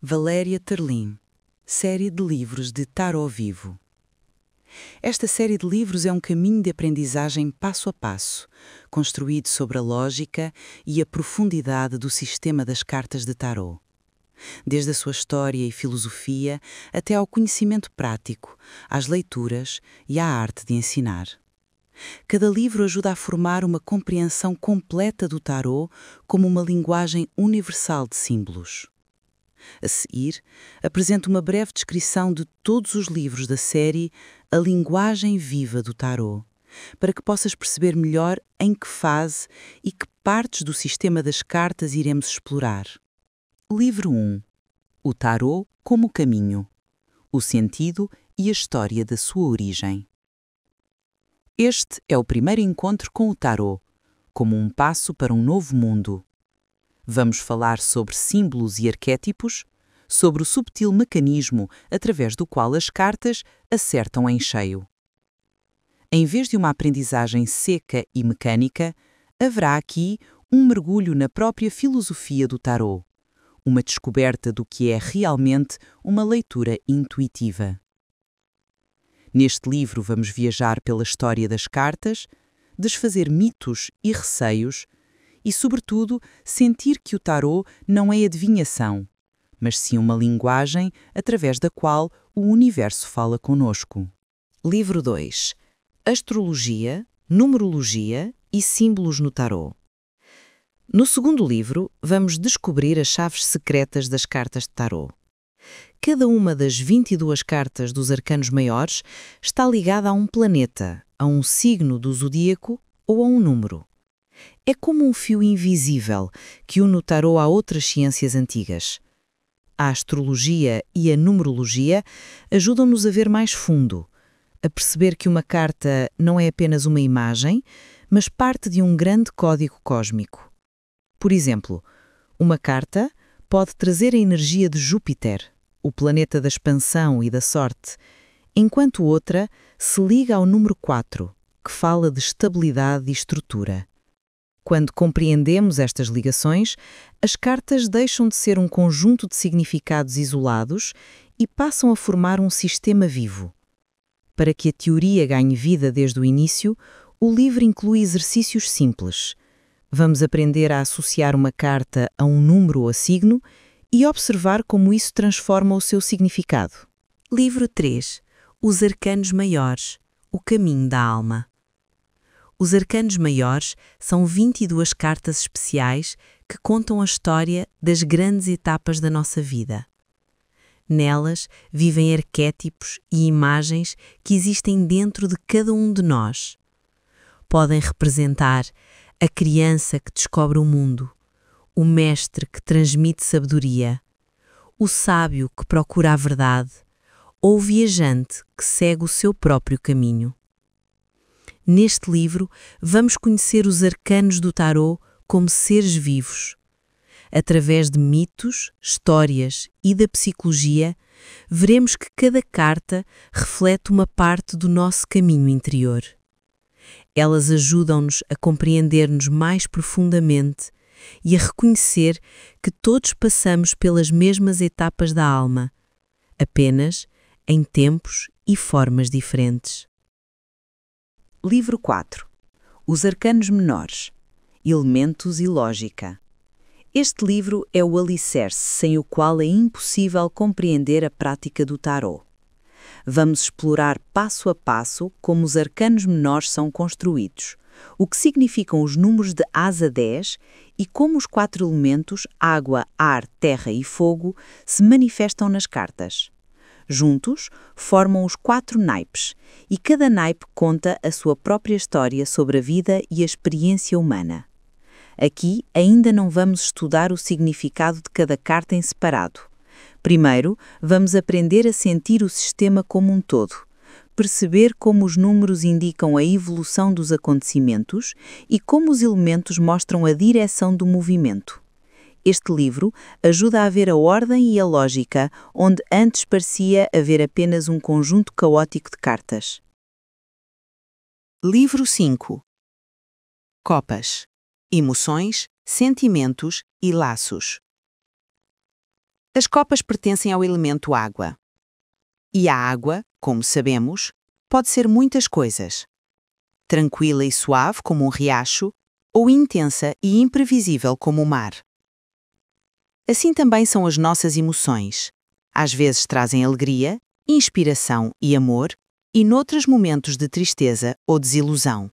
Valéria Terlin, série de livros de tarot vivo. Esta série de livros é um caminho de aprendizagem passo a passo, construído sobre a lógica e a profundidade do sistema das cartas de tarot. Desde a sua história e filosofia até ao conhecimento prático, às leituras e à arte de ensinar. Cada livro ajuda a formar uma compreensão completa do tarot como uma linguagem universal de símbolos. A seguir, apresento uma breve descrição de todos os livros da série A Linguagem Viva do Tarot, para que possas perceber melhor em que fase e que partes do sistema das cartas iremos explorar. Livro 1. O Tarot como caminho. O sentido e a história da sua origem. Este é o primeiro encontro com o Tarot, como um passo para um novo mundo. Vamos falar sobre símbolos e arquétipos, sobre o subtil mecanismo através do qual as cartas acertam em cheio. Em vez de uma aprendizagem seca e mecânica, haverá aqui um mergulho na própria filosofia do tarot, uma descoberta do que é realmente uma leitura intuitiva. Neste livro vamos viajar pela história das cartas, desfazer mitos e receios, e, sobretudo, sentir que o tarot não é adivinhação, mas sim uma linguagem através da qual o universo fala conosco. Livro 2. Astrologia, numerologia e símbolos no tarot. No segundo livro, vamos descobrir as chaves secretas das cartas de tarot. Cada uma das 22 cartas dos arcanos maiores está ligada a um planeta, a um signo do zodíaco ou a um número. É como um fio invisível que une o tarot a outras ciências antigas. A astrologia e a numerologia ajudam-nos a ver mais fundo, a perceber que uma carta não é apenas uma imagem, mas parte de um grande código cósmico. Por exemplo, uma carta pode trazer a energia de Júpiter, o planeta da expansão e da sorte, enquanto outra se liga ao número 4, que fala de estabilidade e estrutura. Quando compreendemos estas ligações, as cartas deixam de ser um conjunto de significados isolados e passam a formar um sistema vivo. Para que a teoria ganhe vida desde o início, o livro inclui exercícios simples. Vamos aprender a associar uma carta a um número ou a signo e observar como isso transforma o seu significado. Livro 3. Os Arcanos Maiores. O Caminho da Alma. Os arcanos maiores são 22 cartas especiais que contam a história das grandes etapas da nossa vida. Nelas vivem arquétipos e imagens que existem dentro de cada um de nós. Podem representar a criança que descobre o mundo, o mestre que transmite sabedoria, o sábio que procura a verdade ou o viajante que segue o seu próprio caminho. Neste livro, vamos conhecer os arcanos do tarot como seres vivos. Através de mitos, histórias e da psicologia, veremos que cada carta reflete uma parte do nosso caminho interior. Elas ajudam-nos a compreender-nos mais profundamente e a reconhecer que todos passamos pelas mesmas etapas da alma, apenas em tempos e formas diferentes. Livro 4. Os Arcanos Menores. Elementos e Lógica. Este livro é o alicerce sem o qual é impossível compreender a prática do tarot. Vamos explorar passo a passo como os arcanos menores são construídos, o que significam os números de asa a 10 e como os 4 elementos, água, ar, terra e fogo, se manifestam nas cartas. Juntos, formam os 4 naipes, e cada naipe conta a sua própria história sobre a vida e a experiência humana. Aqui ainda não vamos estudar o significado de cada carta em separado. Primeiro, vamos aprender a sentir o sistema como um todo, perceber como os números indicam a evolução dos acontecimentos e como os elementos mostram a direção do movimento. Este livro ajuda a ver a ordem e a lógica onde antes parecia haver apenas um conjunto caótico de cartas. Livro 5. Copas. Emoções, sentimentos e laços. As copas pertencem ao elemento água. E a água, como sabemos, pode ser muitas coisas. Tranquila e suave como um riacho, ou intensa e imprevisível como o mar. Assim também são as nossas emoções. Às vezes trazem alegria, inspiração e amor, e noutros momentos de tristeza ou desilusão.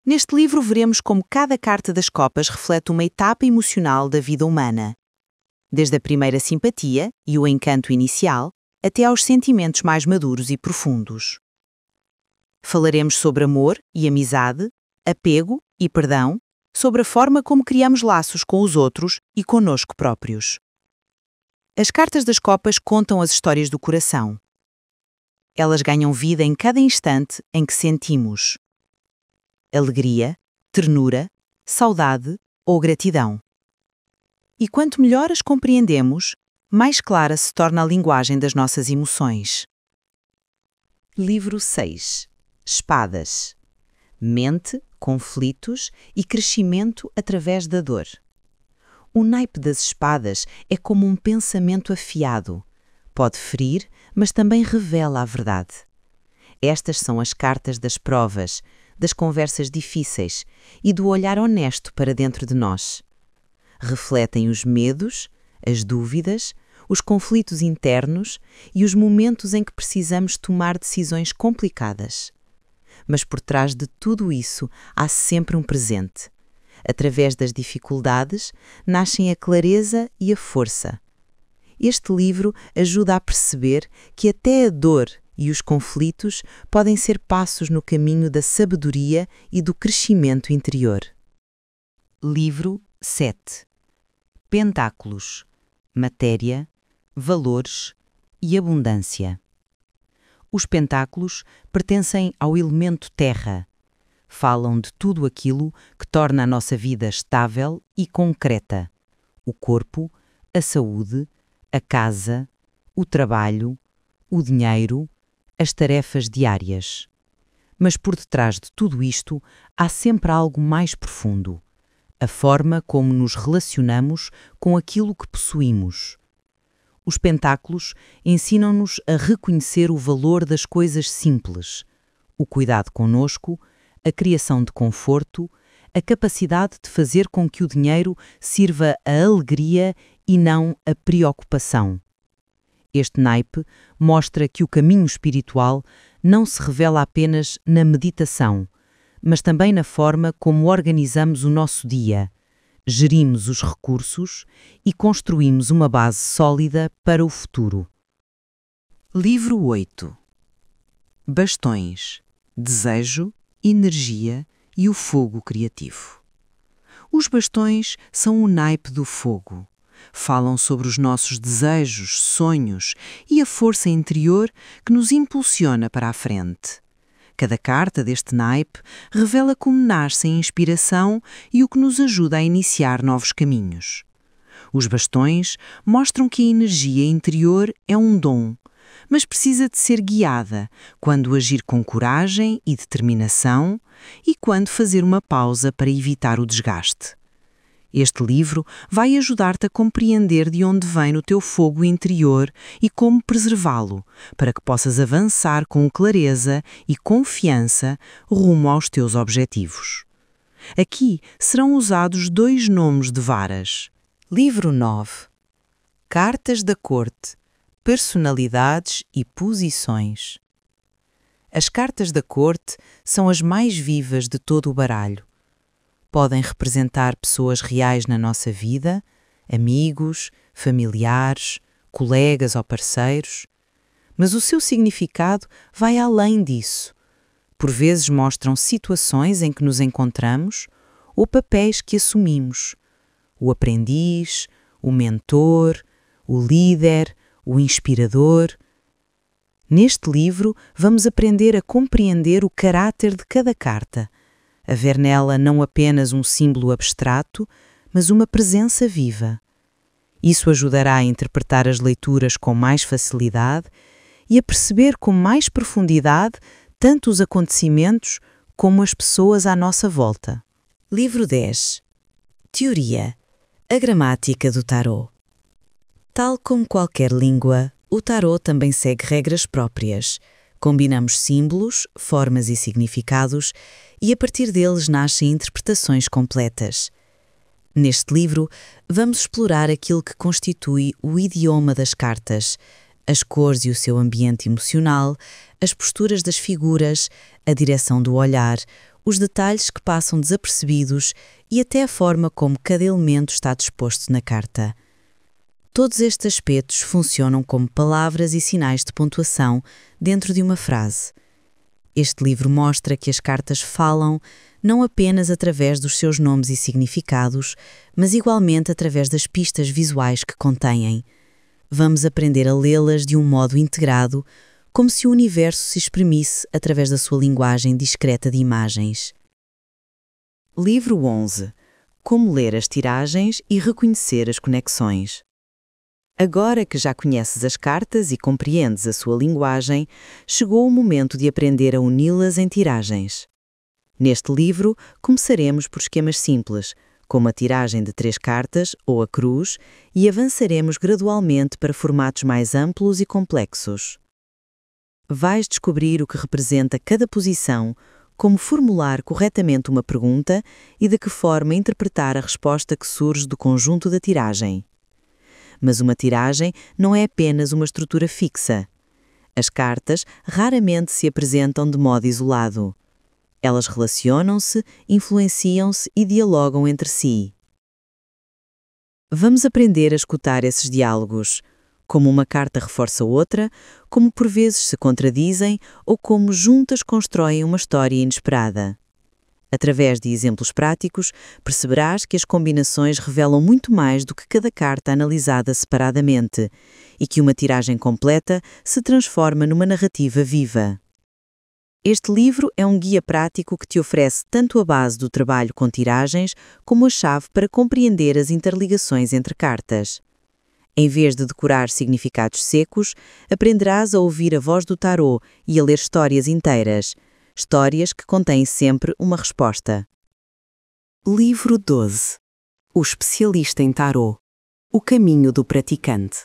Neste livro veremos como cada carta das copas reflete uma etapa emocional da vida humana, desde a primeira simpatia e o encanto inicial, até aos sentimentos mais maduros e profundos. Falaremos sobre amor e amizade, apego e perdão, sobre a forma como criamos laços com os outros e conosco próprios. As cartas das copas contam as histórias do coração. Elas ganham vida em cada instante em que sentimos alegria, ternura, saudade ou gratidão. E quanto melhor as compreendemos, mais clara se torna a linguagem das nossas emoções. Livro 6. Espadas. Mente, conflitos e crescimento através da dor. O naipe das espadas é como um pensamento afiado. Pode ferir, mas também revela a verdade. Estas são as cartas das provas, das conversas difíceis e do olhar honesto para dentro de nós. Refletem os medos, as dúvidas, os conflitos internos e os momentos em que precisamos tomar decisões complicadas. Mas por trás de tudo isso há sempre um presente. Através das dificuldades, nascem a clareza e a força. Este livro ajuda a perceber que até a dor e os conflitos podem ser passos no caminho da sabedoria e do crescimento interior. Livro 7. Pentáculos. Matéria, valores e abundância. Os pentáculos pertencem ao elemento terra. Falam de tudo aquilo que torna a nossa vida estável e concreta. O corpo, a saúde, a casa, o trabalho, o dinheiro, as tarefas diárias. Mas por detrás de tudo isto há sempre algo mais profundo. A forma como nos relacionamos com aquilo que possuímos. Os pentáculos ensinam-nos a reconhecer o valor das coisas simples, o cuidado conosco, a criação de conforto, a capacidade de fazer com que o dinheiro sirva a alegria e não a preocupação. Este naipe mostra que o caminho espiritual não se revela apenas na meditação, mas também na forma como organizamos o nosso dia, gerimos os recursos e construímos uma base sólida para o futuro. Livro 8. Bastões, desejo, energia e o fogo criativo. Os bastões são o naipe do fogo. Falam sobre os nossos desejos, sonhos e a força interior que nos impulsiona para a frente. Cada carta deste naipe revela como nasce a inspiração e o que nos ajuda a iniciar novos caminhos. Os bastões mostram que a energia interior é um dom, mas precisa de ser guiada quando agir com coragem e determinação e quando fazer uma pausa para evitar o desgaste. Este livro vai ajudar-te a compreender de onde vem o teu fogo interior e como preservá-lo, para que possas avançar com clareza e confiança rumo aos teus objetivos. Aqui serão usados 2 nomes de varas. Livro 9. Cartas da Corte, personalidades e posições. As cartas da Corte são as mais vivas de todo o baralho. Podem representar pessoas reais na nossa vida, amigos, familiares, colegas ou parceiros, mas o seu significado vai além disso. Por vezes mostram situações em que nos encontramos ou papéis que assumimos. O aprendiz, o mentor, o líder, o inspirador. Neste livro, vamos aprender a compreender o caráter de cada carta, a ver nela não apenas um símbolo abstrato, mas uma presença viva. Isso ajudará a interpretar as leituras com mais facilidade e a perceber com mais profundidade tanto os acontecimentos como as pessoas à nossa volta. Livro 10. Teoria. A gramática do tarô. Tal como qualquer língua, o tarô também segue regras próprias. Combinamos símbolos, formas e significados e a partir deles nascem interpretações completas. Neste livro, vamos explorar aquilo que constitui o idioma das cartas, as cores e o seu ambiente emocional, as posturas das figuras, a direção do olhar, os detalhes que passam desapercebidos e até a forma como cada elemento está disposto na carta. Todos estes aspectos funcionam como palavras e sinais de pontuação dentro de uma frase. Este livro mostra que as cartas falam não apenas através dos seus nomes e significados, mas igualmente através das pistas visuais que contêm. Vamos aprender a lê-las de um modo integrado, como se o universo se exprimisse através da sua linguagem discreta de imagens. Livro 11. Como ler as tiragens e reconhecer as conexões. Agora que já conheces as cartas e compreendes a sua linguagem, chegou o momento de aprender a uni-las em tiragens. Neste livro, começaremos por esquemas simples, como a tiragem de 3 cartas ou a cruz, e avançaremos gradualmente para formatos mais amplos e complexos. Vais descobrir o que representa cada posição, como formular corretamente uma pergunta e de que forma interpretar a resposta que surge do conjunto da tiragem. Mas uma tiragem não é apenas uma estrutura fixa. As cartas raramente se apresentam de modo isolado. Elas relacionam-se, influenciam-se e dialogam entre si. Vamos aprender a escutar esses diálogos, como uma carta reforça outra, como por vezes se contradizem ou como juntas constroem uma história inesperada. Através de exemplos práticos, perceberás que as combinações revelam muito mais do que cada carta analisada separadamente e que uma tiragem completa se transforma numa narrativa viva. Este livro é um guia prático que te oferece tanto a base do trabalho com tiragens como a chave para compreender as interligações entre cartas. Em vez de decorar significados secos, aprenderás a ouvir a voz do tarô e a ler histórias inteiras, histórias que contêm sempre uma resposta. Livro 12. O especialista em tarô. O caminho do praticante.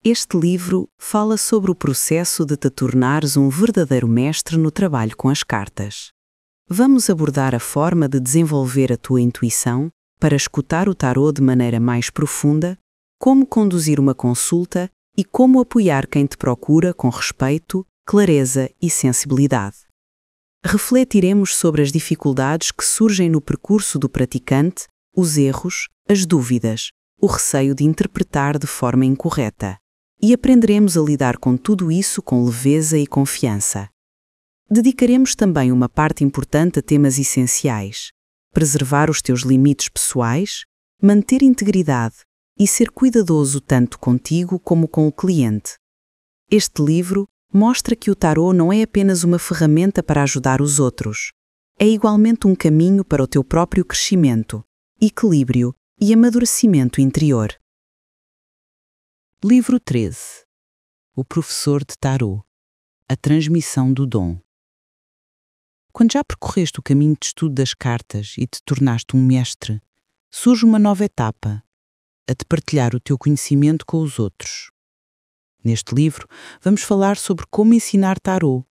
Este livro fala sobre o processo de te tornares um verdadeiro mestre no trabalho com as cartas. Vamos abordar a forma de desenvolver a tua intuição para escutar o tarô de maneira mais profunda, como conduzir uma consulta e como apoiar quem te procura com respeito, clareza e sensibilidade. Refletiremos sobre as dificuldades que surgem no percurso do praticante, os erros, as dúvidas, o receio de interpretar de forma incorreta. E aprenderemos a lidar com tudo isso com leveza e confiança. Dedicaremos também uma parte importante a temas essenciais: preservar os teus limites pessoais, manter integridade e ser cuidadoso tanto contigo como com o cliente. Este livro mostra que o tarô não é apenas uma ferramenta para ajudar os outros. É igualmente um caminho para o teu próprio crescimento, equilíbrio e amadurecimento interior. Livro 13. O professor de tarô. A transmissão do dom. Quando já percorreste o caminho de estudo das cartas e te tornaste um mestre, surge uma nova etapa, a de partilhar o teu conhecimento com os outros. Neste livro, vamos falar sobre como ensinar tarô,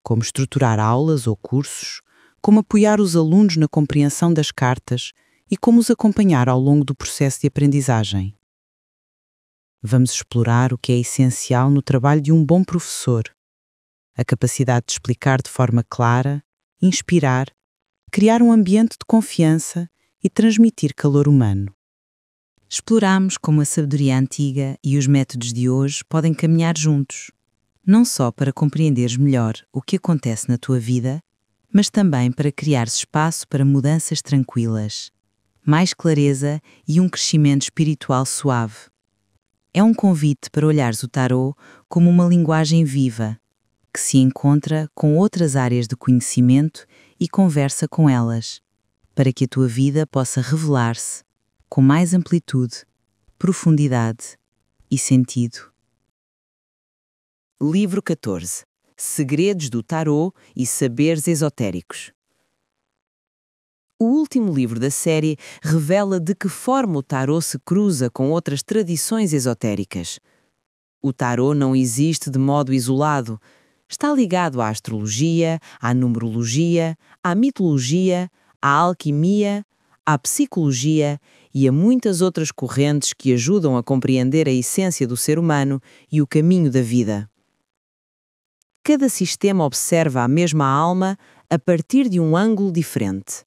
como estruturar aulas ou cursos, como apoiar os alunos na compreensão das cartas e como os acompanhar ao longo do processo de aprendizagem. Vamos explorar o que é essencial no trabalho de um bom professor: a capacidade de explicar de forma clara, inspirar, criar um ambiente de confiança e transmitir calor humano. Exploramos como a sabedoria antiga e os métodos de hoje podem caminhar juntos, não só para compreenderes melhor o que acontece na tua vida, mas também para criares espaço para mudanças tranquilas, mais clareza e um crescimento espiritual suave. É um convite para olhares o tarô como uma linguagem viva, que se encontra com outras áreas de conhecimento e conversa com elas, para que a tua vida possa revelar-se com mais amplitude, profundidade e sentido. Livro 14. Segredos do tarô e saberes esotéricos. O último livro da série revela de que forma o tarô se cruza com outras tradições esotéricas. O tarô não existe de modo isolado. Está ligado à astrologia, à numerologia, à mitologia, à alquimia, à psicologia e a muitas outras correntes que ajudam a compreender a essência do ser humano e o caminho da vida. Cada sistema observa a mesma alma a partir de um ângulo diferente,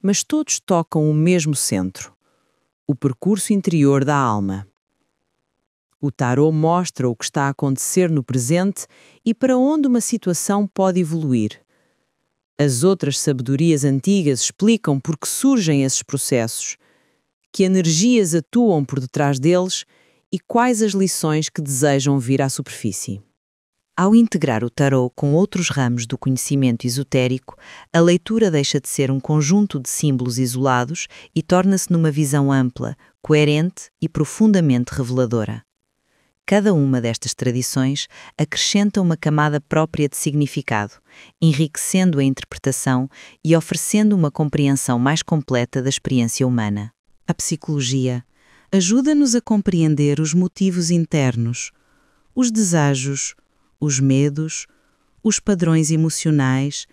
mas todos tocam o mesmo centro, o percurso interior da alma. O tarô mostra o que está a acontecer no presente e para onde uma situação pode evoluir. As outras sabedorias antigas explicam por que surgem esses processos, que energias atuam por detrás deles e quais as lições que desejam vir à superfície. Ao integrar o tarô com outros ramos do conhecimento esotérico, a leitura deixa de ser um conjunto de símbolos isolados e torna-se numa visão ampla, coerente e profundamente reveladora. Cada uma destas tradições acrescenta uma camada própria de significado, enriquecendo a interpretação e oferecendo uma compreensão mais completa da experiência humana. A psicologia ajuda-nos a compreender os motivos internos, os desejos, os medos, os padrões emocionais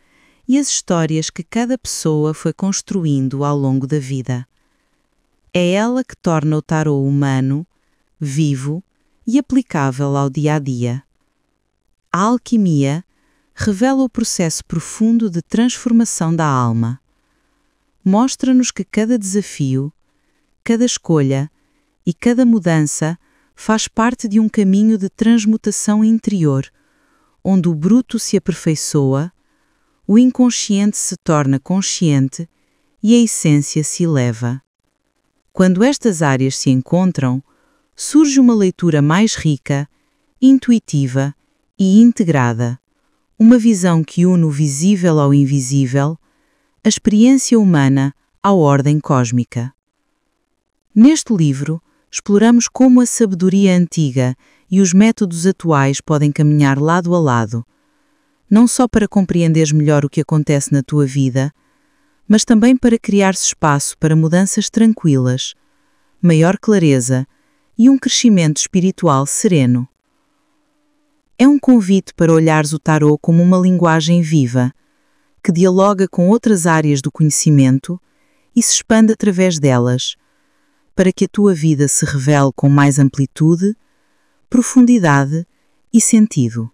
e as histórias que cada pessoa foi construindo ao longo da vida. É ela que torna o tarô humano, vivo e aplicável ao dia-a-dia. A alquimia revela o processo profundo de transformação da alma. Mostra-nos que cada desafio, cada escolha e cada mudança faz parte de um caminho de transmutação interior, onde o bruto se aperfeiçoa, o inconsciente se torna consciente e a essência se eleva. Quando estas áreas se encontram, surge uma leitura mais rica, intuitiva e integrada, uma visão que une o visível ao invisível, a experiência humana à ordem cósmica. Neste livro, exploramos como a sabedoria antiga e os métodos atuais podem caminhar lado a lado, não só para compreenderes melhor o que acontece na tua vida, mas também para criar-se espaço para mudanças tranquilas, maior clareza e um crescimento espiritual sereno. É um convite para olhares o tarô como uma linguagem viva, que dialoga com outras áreas do conhecimento e se expande através delas, para que a tua vida se revele com mais amplitude, profundidade e sentido.